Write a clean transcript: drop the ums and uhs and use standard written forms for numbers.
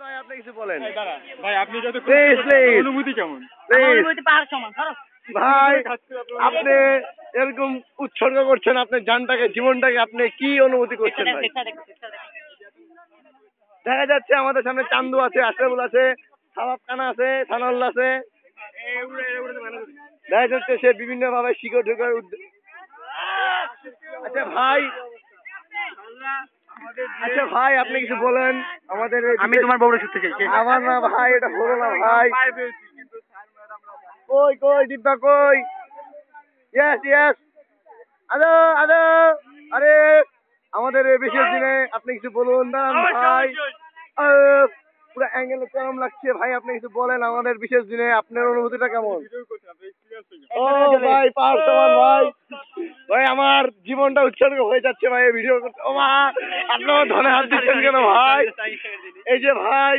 ভাই আপনি কিছু বলেন। ভাই আপনি যত অনুভূতি কেমন? অনুভূতি পাহাড় সমান। ভাই আপনি এরকম উৎসর্গ করছেন আপনার জানটাকে, জীবনটাকে, আপনি কি অনুভূতি করছেন ভাই? দেখা যাচ্ছে আমাদের সামনে চান্দু আছে, আশরাফুল আছে, সাবাব খানা আছে, সানাউল্লাহ আছে। দেখা যাচ্ছে সে বিভিন্ন ভাবে শিকড় ঢোকার আচ্ছা ভাই আপনি কিছু বলেন আমাদের। আমি তোমার বউরে শুনতে চাই। আমার না ভাই, এটা হলো না ভাই। কই কই দিব্যা কই? ইয়েস হ্যালো আরে আমাদের এই বিশেষ দিনে আপনি কিছু বলুন না ভাই। পুরো অ্যাঙ্গেলে কেমন লাগছে ভাই, আপনি কিছু বলেন আমাদের বিশেষ দিনে আপনার অনুভূতিটা কেমন? ও ভাই পার্সমান ভাই আমার জীবনটা উৎসর্গ হয়ে যাচ্ছে ভাই ভিডিও করতে। ও মা, আপনার ধনে হাত দিচ্ছেন কেন ভাই? এই যে ভাই